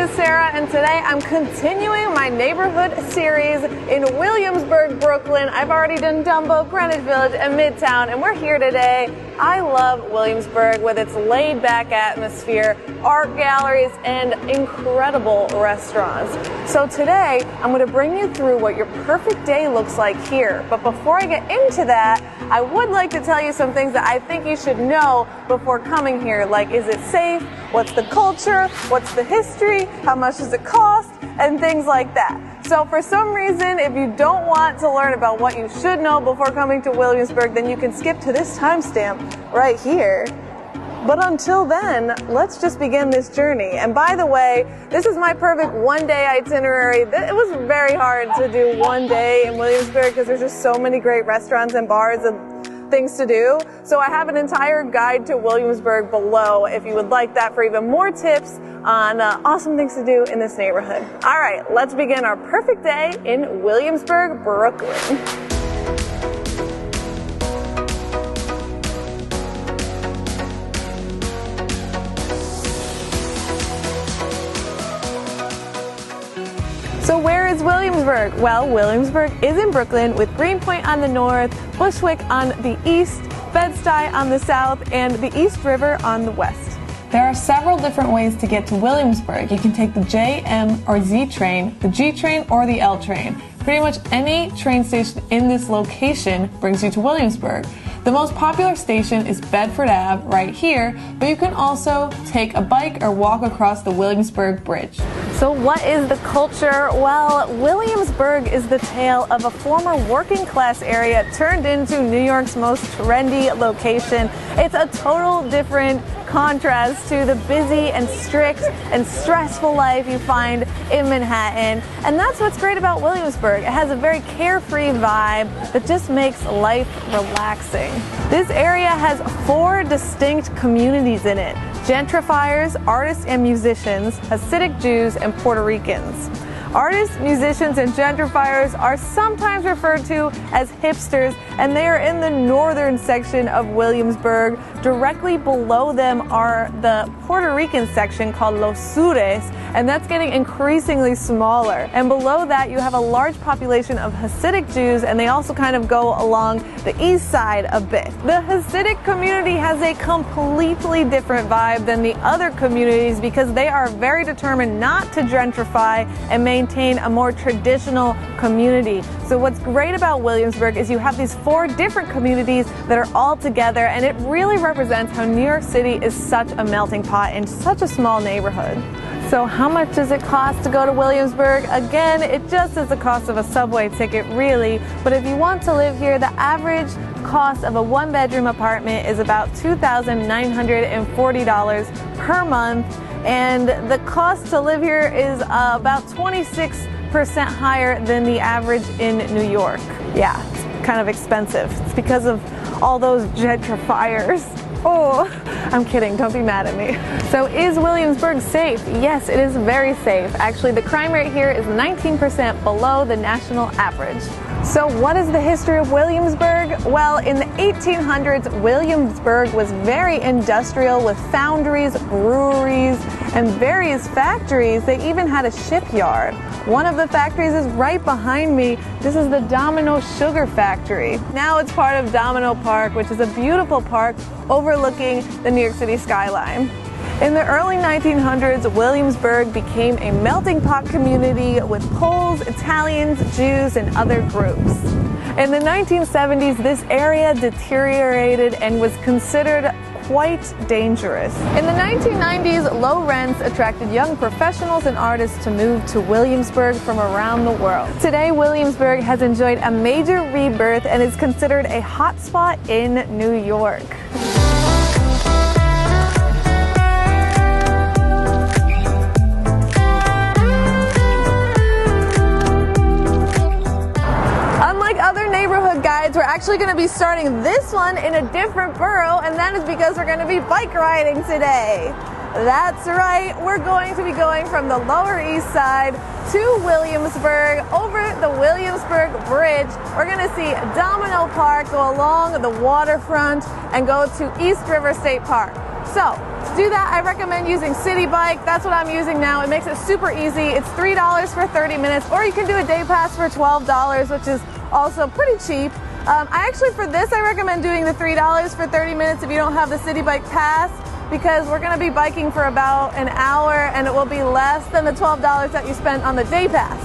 is Sarah, and today I'm continuing my neighborhood series in Williamsburg, Brooklyn. I've already done Dumbo, Greenwich Village, and Midtown, and we're here today. I love Williamsburg with its laid-back atmosphere, art galleries, and incredible restaurants. So today, I'm going to bring you through what your perfect day looks like here. But before I get into that, I would like to tell you some things that I think you should know before coming here, like is it safe, what's the culture, what's the history, how much does it cost, and things like that. So for some reason, if you don't want to learn about what you should know before coming to Williamsburg, then you can skip to this timestamp right here. But until then, let's just begin this journey. And by the way, this is my perfect one-day itinerary. It was very hard to do one day in Williamsburg because there's just so many great restaurants and bars and things to do. So I have an entire guide to Williamsburg below if you would like that for even more tips on awesome things to do in this neighborhood. All right, let's begin our perfect day in Williamsburg, Brooklyn. So where is Williamsburg? Well, Williamsburg is in Brooklyn with Greenpoint on the north, Bushwick on the east, Bed-Stuy on the south, and the East River on the west. There are several different ways to get to Williamsburg. You can take the J, M, or Z train, the G train, or the L train. Pretty much any train station in this location brings you to Williamsburg. The most popular station is Bedford Ave right here, but you can also take a bike or walk across the Williamsburg Bridge. So what is the culture? Well, Williamsburg is the tale of a former working class area turned into New York's most trendy location. It's a total different contrast to the busy and strict and stressful life you find in Manhattan. And that's what's great about Williamsburg. It has a very carefree vibe that just makes life relaxing. This area has 4 distinct communities in it: gentrifiers, artists and musicians, Hasidic Jews, and Puerto Ricans. Artists, musicians, and gentrifiers are sometimes referred to as hipsters, and they are in the northern section of Williamsburg. Directly below them are the Puerto Rican section called Los Sures, and that's getting increasingly smaller. And below that, you have a large population of Hasidic Jews, and they also kind of go along the east side a bit. The Hasidic community has a completely different vibe than the other communities because they are very determined not to gentrify and maintain a more traditional community. So what's great about Williamsburg is you have these 4 different communities that are all together, and it really represents how New York City is such a melting pot in such a small neighborhood. So how much does it cost to go to Williamsburg? Again, it just is the cost of a subway ticket, really. But if you want to live here, the average cost of a 1-bedroom apartment is about $2,940 per month. And the cost to live here is about 26% higher than the average in New York. Yeah, it's kind of expensive. It's because of all those gentrifiers. Oh, I'm kidding, don't be mad at me. So is Williamsburg safe? Yes, it is very safe. Actually, the crime rate here is 19% below the national average. So what is the history of Williamsburg? Well, in the 1800s, Williamsburg was very industrial with foundries, breweries, and various factories. They even had a shipyard. One of the factories is right behind me. This is the Domino Sugar Factory. Now it's part of Domino Park, which is a beautiful park overlooking the New York City skyline. In the early 1900s, Williamsburg became a melting pot community with Poles, Italians, Jews, and other groups. In the 1970s, this area deteriorated and was considered quite dangerous. In the 1990s, low rents attracted young professionals and artists to move to Williamsburg from around the world. Today, Williamsburg has enjoyed a major rebirth and is considered a hotspot in New York. Other neighborhood guides, we're actually going to be starting this one in a different borough, and that is because we're going to be bike riding today. That's right, we're going to be going from the Lower East Side to Williamsburg, over the Williamsburg Bridge. We're going to see Domino Park, go along the waterfront, and go to East River State Park. So, To do that, I recommend using City Bike. That's what I'm using now. It makes it super easy. It's $3 for 30 minutes, or you can do a day pass for $12, which is also pretty cheap. For this, I recommend doing the $3 for 30 minutes if you don't have the City Bike pass, because we're going to be biking for about an hour and it will be less than the $12 that you spent on the day pass.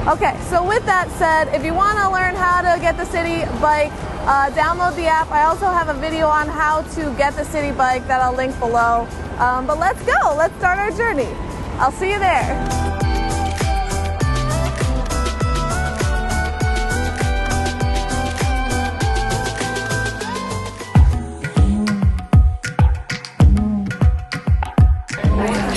Okay, so with that said, if you want to learn how to get the City Bike, download the app. I also have a video on how to get the City Bike that I'll link below. But let's go. Let's start our journey. I'll see you there.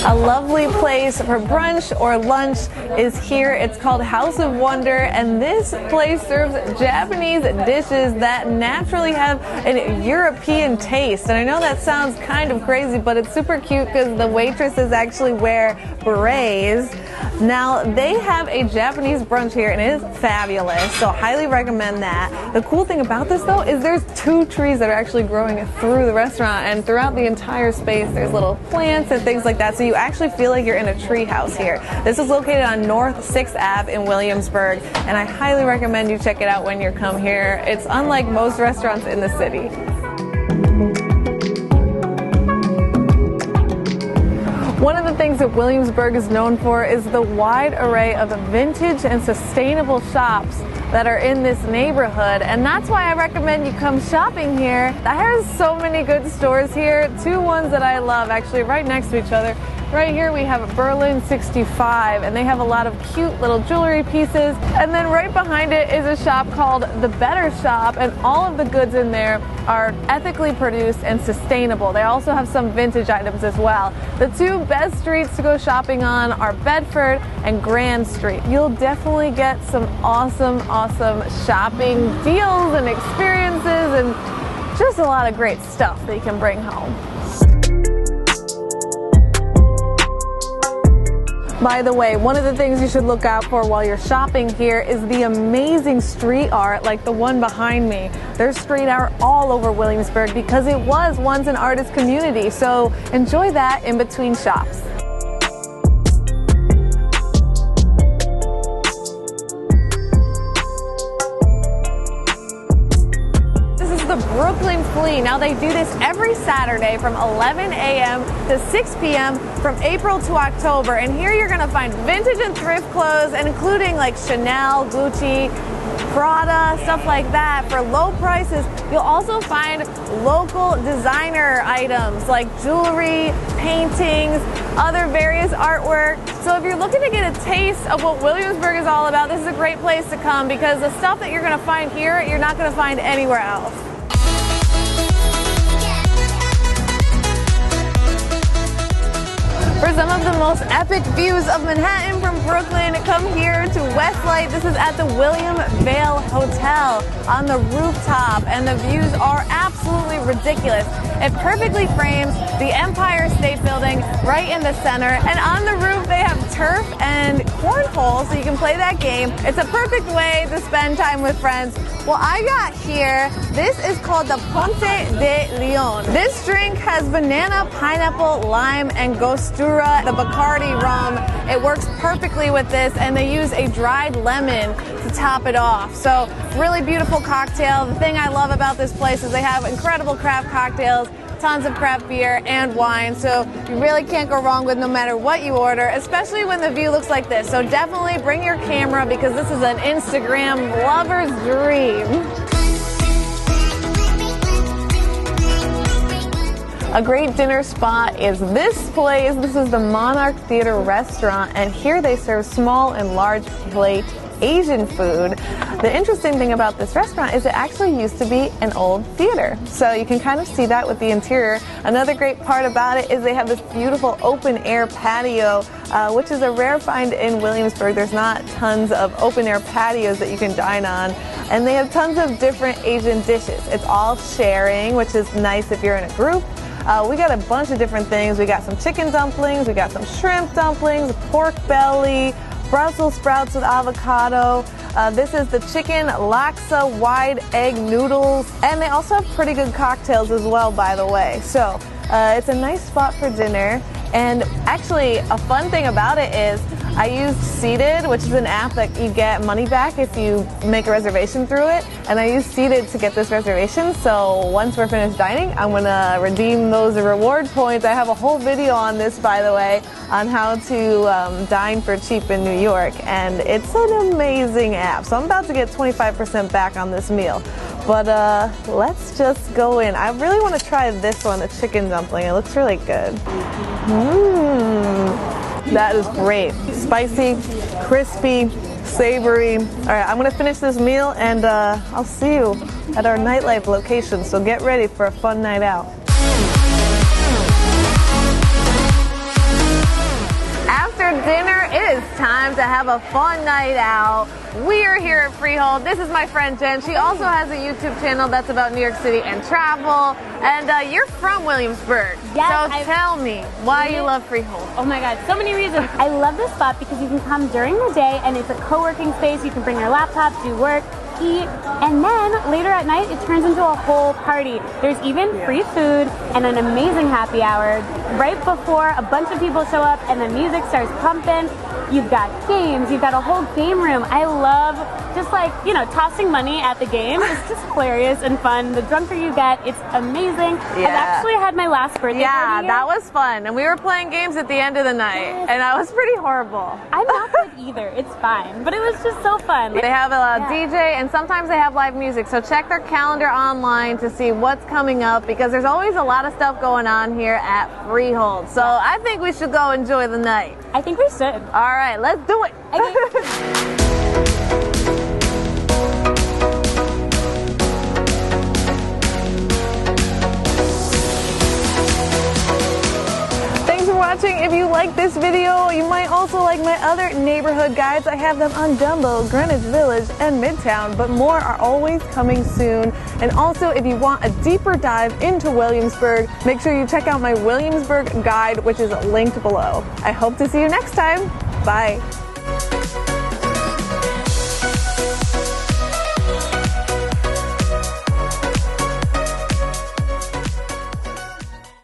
A lovely place for brunch or lunch is here. It's called House of Wonder, and this place serves Japanese dishes that naturally have an European taste. And I know that sounds kind of crazy, but it's super cute because the waitresses actually wear berets. Now, they have a Japanese brunch here, and it is fabulous, so highly recommend that. The cool thing about this, though, is there's 2 trees that are actually growing through the restaurant, and throughout the entire space, there's little plants and things like that, so you actually feel like you're in a tree house here. This is located on North 6th Ave in Williamsburg, and I highly recommend you check it out when you come here. It's unlike most restaurants in the city. One of the things that Williamsburg is known for is the wide array of vintage and sustainable shops that are in this neighborhood, and that's why I recommend you come shopping here. There's so many good stores here. 2 ones that I love actually right next to each other. Right here we have Berlin 65, and they have a lot of cute little jewelry pieces. And then right behind it is a shop called The Better Shop, and all of the goods in there are ethically produced and sustainable. They also have some vintage items as well. The 2 best streets to go shopping on are Bedford and Grand Street. You'll definitely get some awesome shopping deals and experiences and just a lot of great stuff that you can bring home. By the way, one of the things you should look out for while you're shopping here is the amazing street art like the one behind me. There's street art all over Williamsburg because it was once an artist community, so enjoy that in between shops. Brooklyn Flea. Now they do this every Saturday from 11 a.m. to 6 p.m. from April to October, and here you're going to find vintage and thrift clothes, and including like Chanel, Gucci, Prada, stuff like that for low prices. You'll also find local designer items like jewelry, paintings, other various artwork. So if you're looking to get a taste of what Williamsburg is all about, this is a great place to come because the stuff that you're going to find here, you're not going to find anywhere else. For some of the most epic views of Manhattan from Brooklyn, come here to Westlight. This is at the William Vale Hotel on the rooftop, and the views are absolutely ridiculous. It perfectly frames the Empire State Building right in the center, and on the roof they have turf and cornhole, so you can play that game. It's a perfect way to spend time with friends. Well, I got here, this is called the Ponce de Leon. This drink has banana, pineapple, lime, and Gostura, the Bacardi rum. It works perfectly with this, and they use a dried lemon to top it off. So, really beautiful cocktail. The thing I love about this place is they have incredible craft cocktails, tons of craft beer and wine, so you really can't go wrong with no matter what you order, especially when the view looks like this. So definitely bring your camera because this is an Instagram lover's dream. A great dinner spot is this place. This is the Monarch Theatre restaurant, and here they serve small and large plate Asian food. The interesting thing about this restaurant is it actually used to be an old theater, so you can kind of see that with the interior. Another great part about it is they have this beautiful open air patio, which is a rare find in Williamsburg. There's not tons of open air patios that you can dine on, and they have tons of different Asian dishes. It's all sharing, which is nice if you're in a group. We got a bunch of different things. We got some chicken dumplings, we got some shrimp dumplings, pork belly, Brussels sprouts with avocado. This is the chicken laksa wide egg noodles, and they also have pretty good cocktails as well, by the way. So It's a nice spot for dinner. And actually, a fun thing about it is I used Seated, which is an app that you get money back if you make a reservation through it. And I used Seated to get this reservation. So once we're finished dining, I'm gonna redeem those reward points. I have a whole video on this, by the way, on how to dine for cheap in New York. And it's an amazing app. So I'm about to get 25% back on this meal. But let's just go in. I really want to try this one, the chicken dumpling. It looks really good. That is great. Spicy, crispy, savory. All right, I'm gonna finish this meal and I'll see you at our nightlife location. So get ready for a fun night out. After dinner, it is time to have a fun night out. We are here at Freehold. This is my friend Jen. She also has a YouTube channel that's about New York City and travel. And you're from Williamsburg. Yes, so tell me why you love Freehold. Oh my God, so many reasons. I love this spot because you can come during the day and it's a co-working space. You can bring your laptop, do work, eat, and then later at night it turns into a whole party. There's even free food and an amazing happy hour right before a bunch of people show up and the music starts pumping. You've got games, you've got a whole game room. I love just like, you know, tossing money at the game. It's just hilarious and fun. The drunker you get, it's amazing. Yeah. I've actually had my last birthday party. That was fun. And we were playing games at the end of the night. Yes. And I was pretty horrible. I'm not good either. It's fine. But it was just so fun. They have a DJ and sometimes they have live music. So check their calendar online to see what's coming up because there's always a lot of stuff going on here at Freehold. So I think we should go enjoy the night. I think we should. All right, let's do it. Thanks for watching. If you like this video, you might also like my other neighborhood guides. I have them on Dumbo, Greenwich Village, and Midtown, but more are always coming soon. And also, if you want a deeper dive into Williamsburg, make sure you check out my Williamsburg guide, which is linked below. I hope to see you next time. Bye.